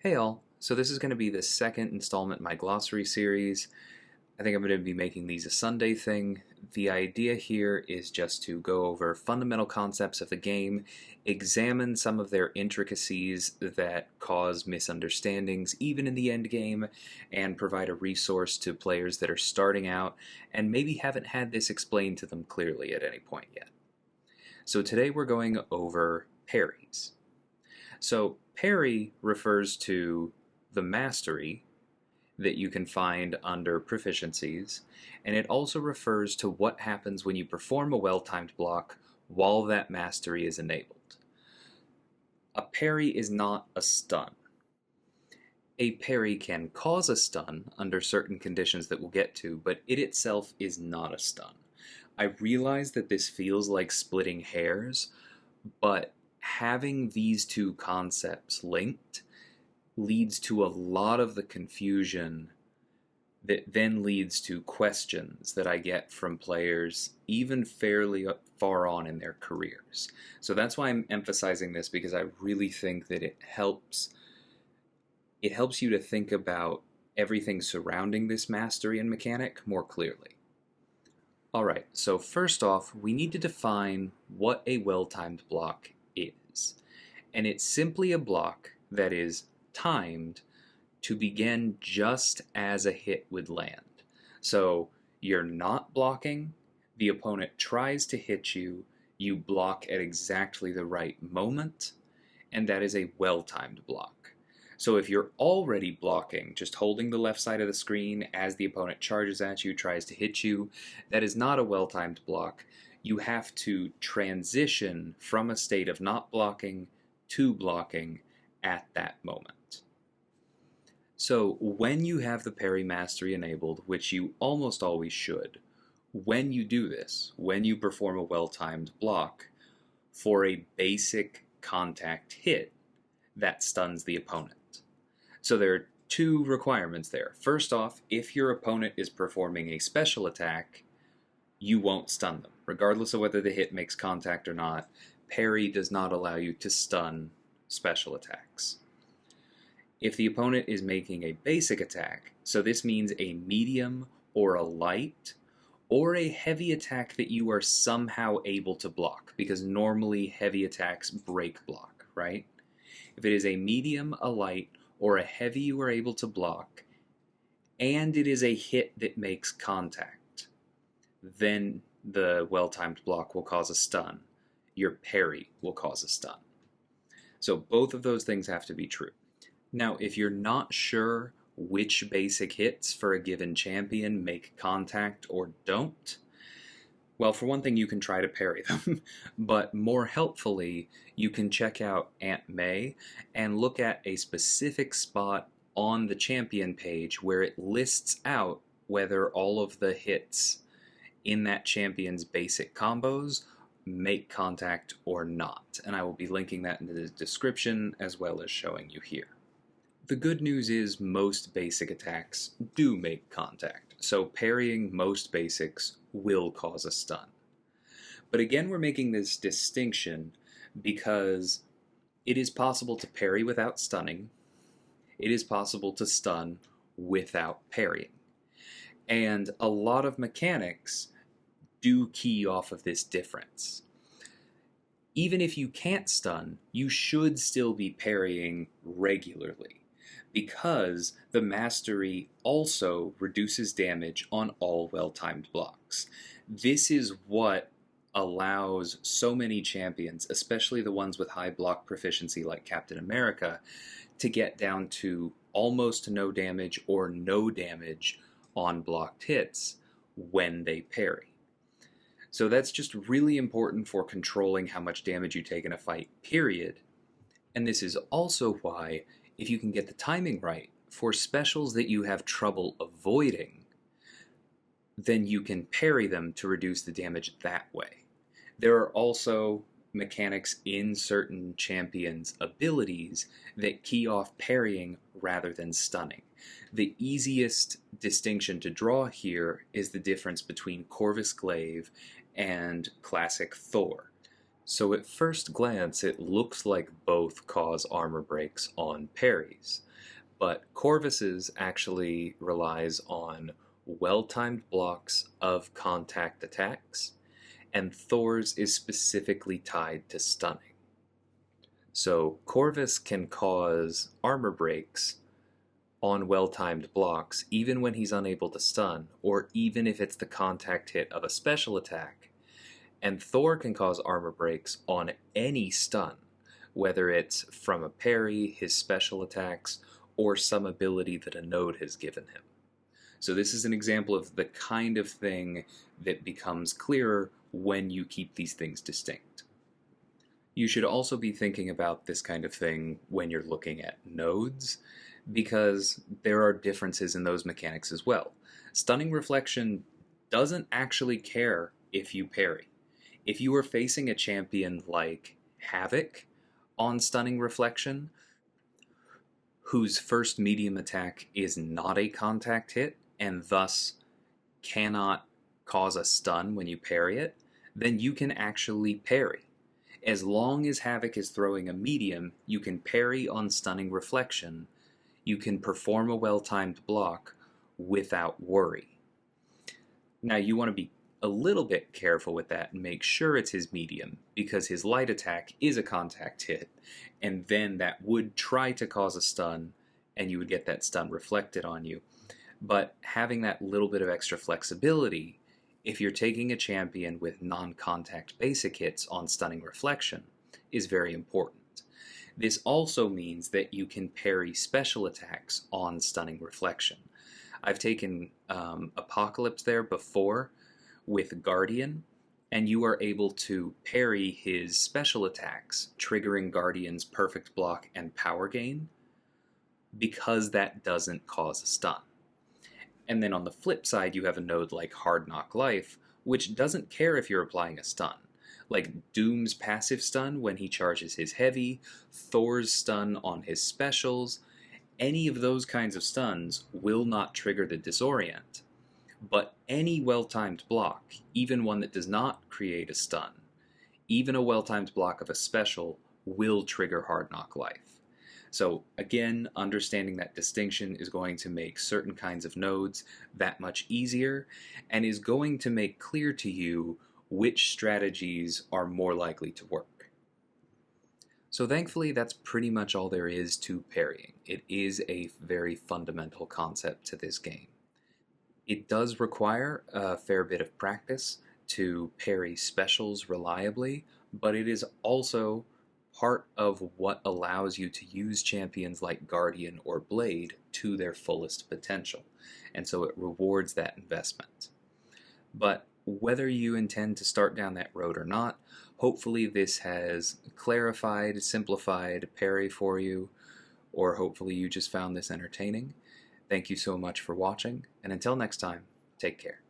Hey all, so this is going to be the second installment in my glossary series. I think I'm going to be making these a Sunday thing. The idea here is just to go over fundamental concepts of the game, examine some of their intricacies that cause misunderstandings even in the end game, and provide a resource to players that are starting out and maybe haven't had this explained to them clearly at any point yet. So today we're going over parries. So parry refers to the mastery that you can find under proficiencies, and it also refers to what happens when you perform a well-timed block while that mastery is enabled. A parry is not a stun. A parry can cause a stun under certain conditions that we'll get to, but it itself is not a stun. I realize that this feels like splitting hairs, but having these two concepts linked leads to a lot of the confusion that then leads to questions that I get from players even fairly far on in their careers. So that's why I'm emphasizing this, because I really think that it helps you to think about everything surrounding this mastery and mechanic more clearly. Alright, so first off, we need to define what a well-timed block is. And it's simply a block that is timed to begin just as a hit would land. So you're not blocking, the opponent tries to hit you, you block at exactly the right moment, and that is a well-timed block. So if you're already blocking, just holding the left side of the screen as the opponent charges at you, tries to hit you, that is not a well-timed block. You have to transition from a state of not blocking to blocking at that moment. So when you have the parry mastery enabled, which you almost always should, when you do this, when you perform a well-timed block for a basic contact hit that stuns the opponent. So there are two requirements there. First off, if your opponent is performing a special attack, you won't stun them. Regardless of whether the hit makes contact or not, parry does not allow you to stun special attacks. If the opponent is making a basic attack, so this means a medium or a light or a heavy attack that you are somehow able to block, because normally heavy attacks break block, right? If it is a medium, a light, or a heavy you are able to block, and it is a hit that makes contact, then the well-timed block will cause a stun. Your parry will cause a stun. So both of those things have to be true. Now, if you're not sure which basic hits for a given champion make contact or don't, well, for one thing, you can try to parry them, but more helpfully, you can check out Aunt Mai and look at a specific spot on the champion page where it lists out whether all of the hits in that champion's basic combos make contact or not. And I will be linking that in the description as well as showing you here. The good news is most basic attacks do make contact, so parrying most basics will cause a stun. But again, we're making this distinction because it is possible to parry without stunning. It is possible to stun without parrying. And a lot of mechanics do key off of this difference. Even if you can't stun, you should still be parrying regularly, because the mastery also reduces damage on all well-timed blocks. This is what allows so many champions, especially the ones with high block proficiency like Captain America, to get down to almost no damage or no damage on blocked hits when they parry. So that's just really important for controlling how much damage you take in a fight, period. And this is also why, if you can get the timing right for specials that you have trouble avoiding, then you can parry them to reduce the damage that way. There are also mechanics in certain champions' abilities that key off parrying rather than stunning. The easiest distinction to draw here is the difference between Corvus Glaive and classic Thor. So at first glance, it looks like both cause armor breaks on parries, but Corvus's actually relies on well-timed blocks of contact attacks, and Thor's is specifically tied to stunning. So Corvus can cause armor breaks on well-timed blocks even when he's unable to stun, or even if it's the contact hit of a special attack. And Thor can cause armor breaks on any stun, whether it's from a parry, his special attacks, or some ability that a node has given him. So this is an example of the kind of thing that becomes clearer when you keep these things distinct. You should also be thinking about this kind of thing when you're looking at nodes, because there are differences in those mechanics as well. Stunning Reflection doesn't actually care if you parry. If you are facing a champion like Havoc on Stunning Reflection, whose first medium attack is not a contact hit, and thus cannot cause a stun when you parry it, then you can actually parry. As long as Havoc is throwing a medium, you can parry on Stunning Reflection. You can perform a well-timed block without worry. Now you want to be a little bit careful with that and make sure it's his medium, because his light attack is a contact hit, and then that would try to cause a stun, and you would get that stun reflected on you. But having that little bit of extra flexibility, if you're taking a champion with non-contact basic hits on Stunning Reflection, is very important. This also means that you can parry special attacks on Stunning Reflection. I've taken Apocalypse there before with Guardian, and you are able to parry his special attacks, triggering Guardian's perfect block and power gain, because that doesn't cause a stun. And then on the flip side, you have a node like Hard Knock Life, which doesn't care if you're applying a stun. Like Doom's passive stun when he charges his heavy, Thor's stun on his specials, any of those kinds of stuns will not trigger the disorient. But any well-timed block, even one that does not create a stun, even a well-timed block of a special, will trigger Hard Knock Life. So again, understanding that distinction is going to make certain kinds of nodes that much easier, and is going to make clear to you which strategies are more likely to work. So thankfully, that's pretty much all there is to parrying. It is a very fundamental concept to this game. It does require a fair bit of practice to parry specials reliably, but it is also part of what allows you to use champions like Guardian or Blade to their fullest potential, and so it rewards that investment. But whether you intend to start down that road or not, hopefully this has clarified, simplified parry for you, or hopefully you just found this entertaining. Thank you so much for watching, and until next time, take care.